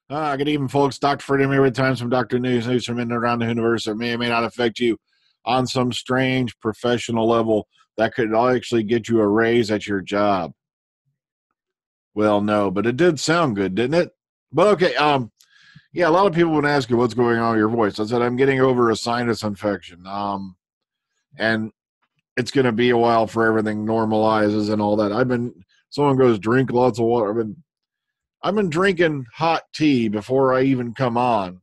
Good evening, folks. Dr. Freedom here with Times from Dr. News from in and around the universe that may or may not affect you on some strange professional level that could actually get you a raise at your job. Well, no, but it did sound good, didn't it? But okay, yeah, a lot of people would ask you what's going on with your voice. I said I'm getting over a sinus infection, and it's going to be a while for everything normalizes and all that. Someone goes drink lots of water. I've been drinking hot tea before I even come on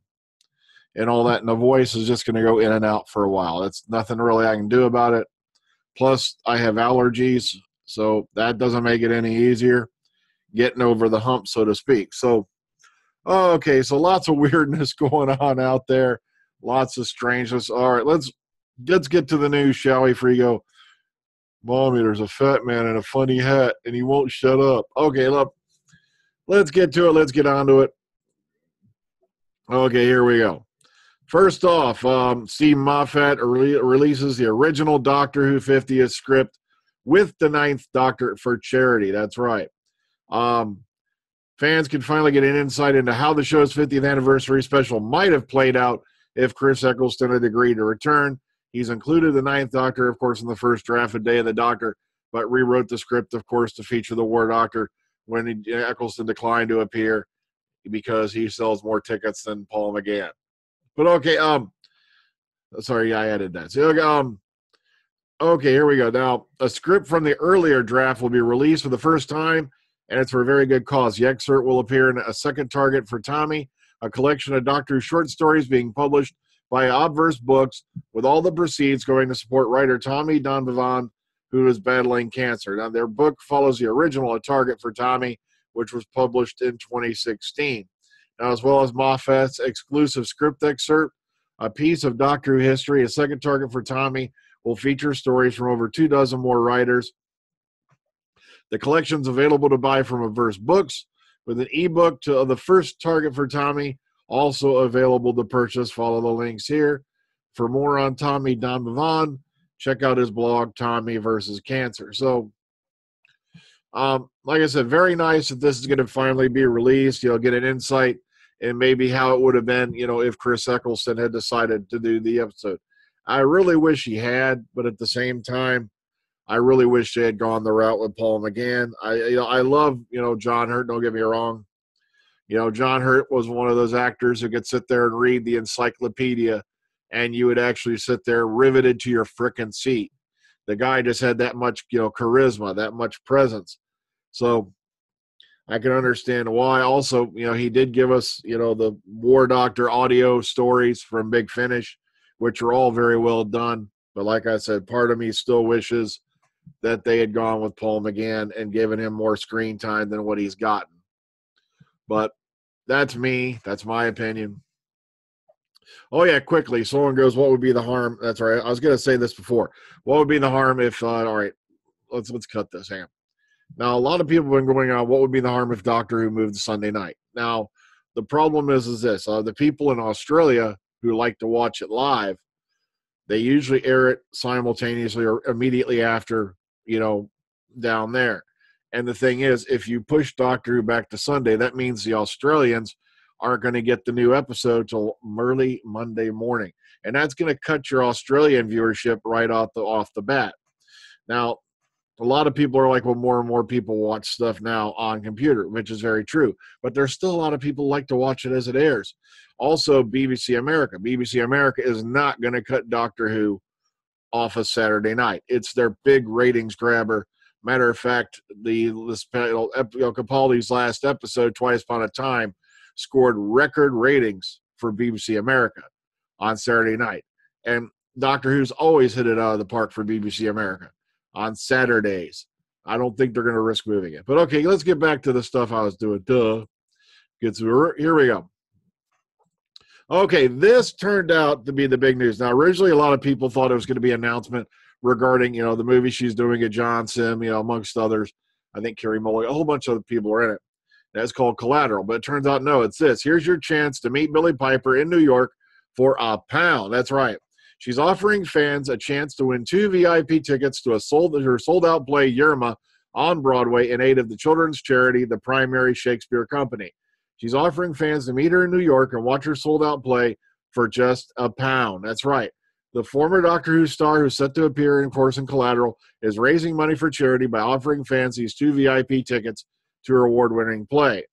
and all that, and the voice is just going to go in and out for a while. That's nothing really I can do about it. Plus, I have allergies, so that doesn't make it any easier getting over the hump, so to speak. So, okay, so lots of weirdness going on out there, lots of strangeness. All right, let's get to the news, shall we? For you go, Mommy, there's a fat man in a funny hat, and he won't shut up. Okay, look. Let's get to it. Let's get on to it. Okay, here we go. First off, Steve Moffat releases the original Doctor Who 50th script with the Ninth Doctor for charity. That's right. Fans can finally get an insight into how the show's 50th anniversary special might have played out if Chris Eccleston had agreed to return. He's included the Ninth Doctor, of course, in the first draft of Day of the Doctor, but rewrote the script, of course, to feature the War Doctor when Eccleston declined to appear because he sells more tickets than Paul McGann. But okay, sorry, I added that. So, okay, here we go. Now, a script from the earlier draft will be released for the first time, and it's for a very good cause. The excerpt will appear in A Second Target for Tommy, a collection of Doctor Who short stories being published by Obverse Books, with all the proceeds going to support writer Tommy Donbavon, who is battling cancer. Now, their book follows the original A Target for Tommy, which was published in 2016. Now, as well as Moffat's exclusive script excerpt, a piece of Doctor Who history, A Second Target for Tommy, will feature stories from over 24 more writers. The collection's available to buy from Obverse Books, with an ebook to the first Target for Tommy also available to purchase. Follow the links here. For more on Tommy Donbavon, check out his blog, Tommy versus Cancer. So, like I said, very nice that this is going to finally be released. You'll get an insight in maybe how it would have been, if Chris Eccleston had decided to do the episode. I really wish he had, but at the same time, I really wish they had gone the route with Paul McGann. I love, John Hurt, don't get me wrong. John Hurt was one of those actors who could sit there and read the encyclopedia, and you would actually sit there riveted to your frickin' seat. The guy just had that much, charisma, that much presence. So I can understand why. Also, he did give us, the War Doctor audio stories from Big Finish, which are all very well done. But like I said, part of me still wishes that they had gone with Paul McGann and given him more screen time than what he's gotten. But that's me. That's my opinion. Oh, yeah, quickly. Someone goes, what would be the harm? That's right. I was going to say this before. What would be the harm if, all right, let's cut this. Hang on. Now, a lot of people have been going on, what would be the harm if Doctor Who moved to Sunday night? Now, the problem is this. The people in Australia who like to watch it live, they usually air it simultaneously or immediately after, down there. And the thing is, if you push Doctor Who back to Sunday, that means the Australians aren't going to get the new episode till early Monday morning. And that's going to cut your Australian viewership right off the bat. Now, a lot of people are like, well, more and more people watch stuff now on computer, which is very true. But there's still a lot of people who like to watch it as it airs. Also, BBC America. BBC America is not going to cut Doctor Who off a Saturday night. It's their big ratings grabber. Matter of fact, Capaldi's last episode, Twice Upon a Time, scored record ratings for BBC America on Saturday night. And Doctor Who's always hit it out of the park for BBC America on Saturdays. I don't think they're going to risk moving it. But okay, let's get back to the stuff I was doing. Here we go. Okay, this turned out to be the big news. Now, originally, a lot of people thought it was going to be an announcement regarding, the movie she's doing at John Sim, amongst others. I think Carrie Mulligan, a whole bunch of other people are in it. That's called Collateral. But it turns out, no, it's this. Here's your chance to meet Billie Piper in New York for £1. That's right. She's offering fans a chance to win 2 VIP tickets to her sold-out play, Yerma, on Broadway in aid of the children's charity, the Primary Shakespeare Company. She's offering fans to meet her in New York and watch her sold-out play for just £1. That's right. The former Doctor Who star who's set to appear in Course and Collateral is raising money for charity by offering fans these 2 VIP tickets to her award-winning play.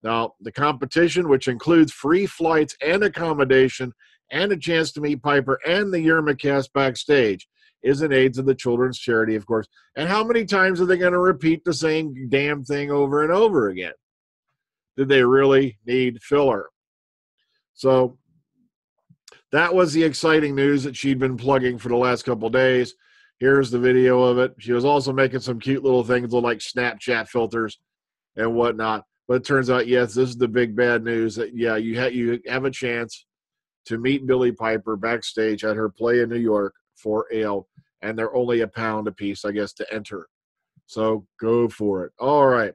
Now, the competition, which includes free flights and accommodation and a chance to meet Piper and the Yerma cast backstage, is in aid to the children's charity, of course. And how many times are they going to repeat the same damn thing over and over again? Did they really need filler? So that was the exciting news that she'd been plugging for the last couple of days. Here's the video of it. She was also making some cute little things like Snapchat filters and whatnot. But it turns out, yes, this is the big bad news that, yeah, you have a chance to meet Billie Piper backstage at her play in New York for ale, and they're only £1 a piece, I guess, to enter. So go for it. All right.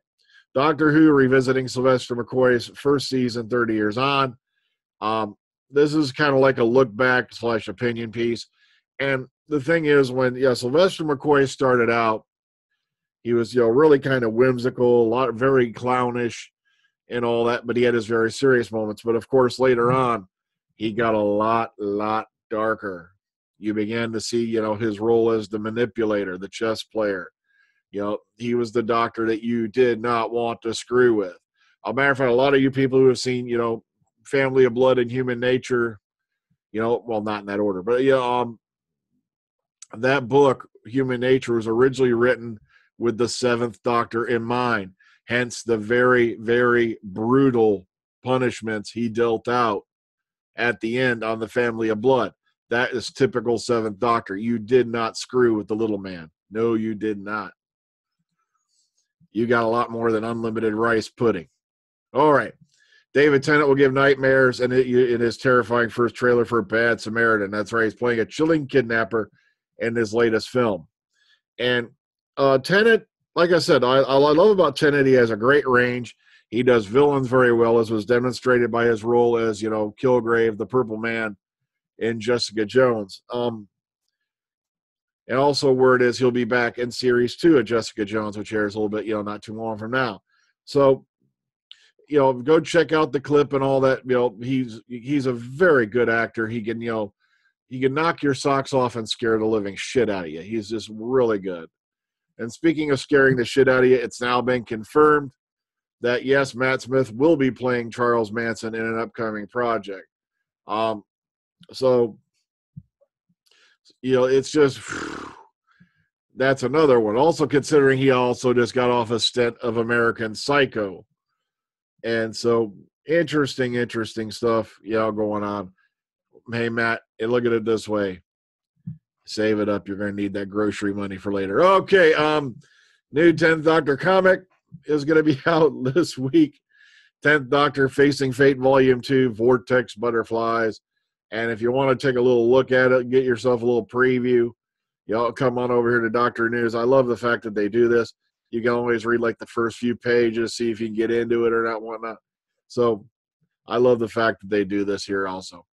Doctor Who revisiting Sylvester McCoy's first season 30 years on. This is kind of like a look back / opinion piece. And the thing is, when Sylvester McCoy started out, he was really kind of whimsical, very clownish and all that, but he had his very serious moments. But of course, later on, he got a lot darker. You began to see, his role as the manipulator, the chess player. He was the doctor that you did not want to screw with. As a matter of fact, a lot of you people who have seen, Family of Blood and Human Nature, well, not in that order, but that book, Human Nature, was originally written with the Seventh Doctor in mind. Hence the very, very brutal punishments he dealt out at the end on the Family of Blood. That is typical Seventh Doctor. You did not screw with the little man. No, you did not. You got a lot more than unlimited rice pudding. All right. David Tennant will give nightmares in his terrifying first trailer for Bad Samaritan. That's right. He's playing a chilling kidnapper in his latest film. And Tennant, like I said, I love about Tennant, he has a great range. He does villains very well, as was demonstrated by his role as, Kilgrave, the Purple Man, in Jessica Jones. And also word is he'll be back in series 2 of Jessica Jones, which airs a little bit, not too long from now. So, go check out the clip and all that. He's a very good actor. He can, he can knock your socks off and scare the living shit out of you. He's just really good. And speaking of scaring the shit out of you, it's now been confirmed that, yes, Matt Smith will be playing Charles Manson in an upcoming project. So, it's just, that's another one. Also considering he also just got off a stint of American Psycho. And so, interesting stuff, going on. Hey, Matt, look at it this way. Save it up. You're going to need that grocery money for later. Okay, new 10th Doctor comic is going to be out this week. 10th Doctor Facing Fate Volume 2, Vortex Butterflies. And if you want to take a little look at it, get yourself a little preview, come on over here to Doctor News. I love the fact that they do this. You can always read like the first few pages, see if you can get into it or not, whatnot. So I love the fact that they do this here also.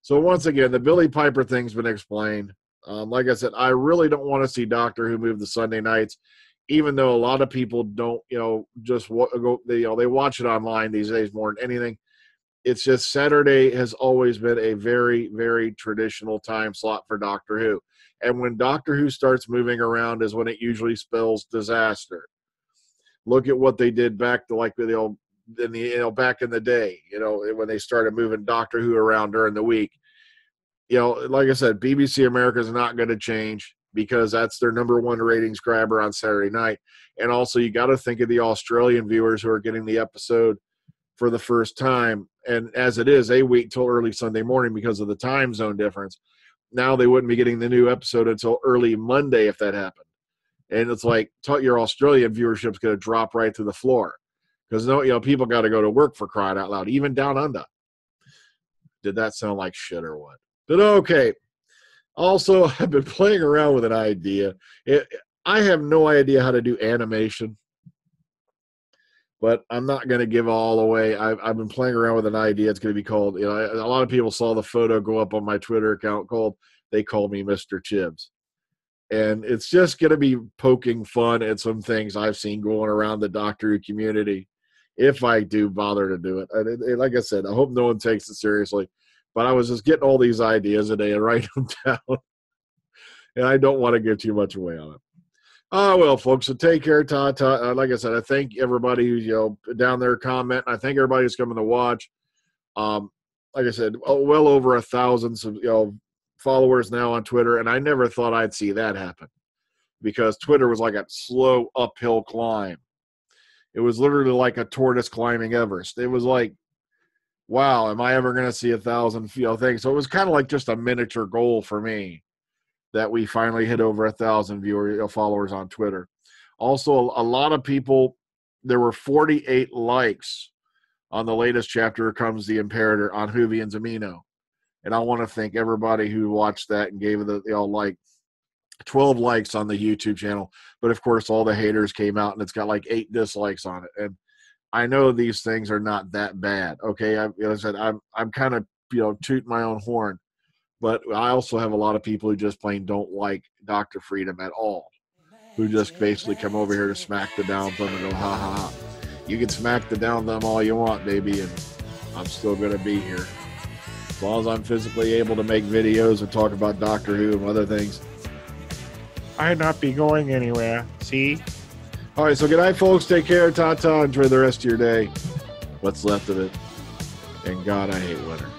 So once again, the Billie Piper thing's been explained. Like I said, I really don't want to see Doctor Who move to Sunday nights, even though a lot of people don't, just go. They watch it online these days more than anything. It's just Saturday has always been a very, very traditional time slot for Doctor Who, and when Doctor Who starts moving around is when it usually spells disaster. Look at what they did back to back in the day, when they started moving Doctor Who around during the week. Like I said, BBC America is not going to change because that's their #1 ratings grabber on Saturday night. And also, you got to think of the Australian viewers who are getting the episode for the first time. And as it is, they wait till early Sunday morning because of the time zone difference. Now they wouldn't be getting the new episode until early Monday if that happened. And it's like, your Australian viewership's going to drop right to the floor because people got to go to work, for crying out loud, even down under. Did that sound like shit or what? But okay. Also, I've been playing around with an idea. I have no idea how to do animation, but I'm not going to give all away. I've been playing around with an idea. It's going to be called, a lot of people saw the photo go up on my Twitter account called They Call Me Mr. Chibs. And it's just going to be poking fun at some things I've seen going around the Doctor Who community. if I do bother to do it. And like I said, I hope no one takes it seriously. But I was just getting all these ideas today and writing them down. And I don't want to give too much away on it. Oh, well, folks, so take care, ta-ta. Like I said, I thank everybody who's, down there commenting. I thank everybody who's coming to watch. Like I said, well over 1,000, followers now on Twitter, and I never thought I'd see that happen because Twitter was like a slow uphill climb. It was literally like a tortoise climbing Everest. It was like, wow, am I ever going to see 1,000, things? So it was kind of like just a miniature goal for me that we finally hit over 1,000 followers on Twitter. Also, a lot of people, there were 48 likes on the latest chapter of Comes the Imperator on Hoovy and Zamino. And I want to thank everybody who watched that and gave it like 12 likes on the YouTube channel. But of course, all the haters came out and it's got like 8 dislikes on it. And I know these things are not that bad. Okay. Like I said, I'm kind of, tooting my own horn. But I also have a lot of people who just plain don't like Dr. Freedom at all, who just basically come over here to smack the down thumb and go, ha, ha, ha. You can smack the down thumb all you want, baby, and I'm still going to be here. As long as I'm physically able to make videos and talk about Doctor Who and other things, I'd not be going anywhere, see? All right, so good night, folks. Take care. Ta-ta. Enjoy the rest of your day. What's left of it. And God, I hate winter.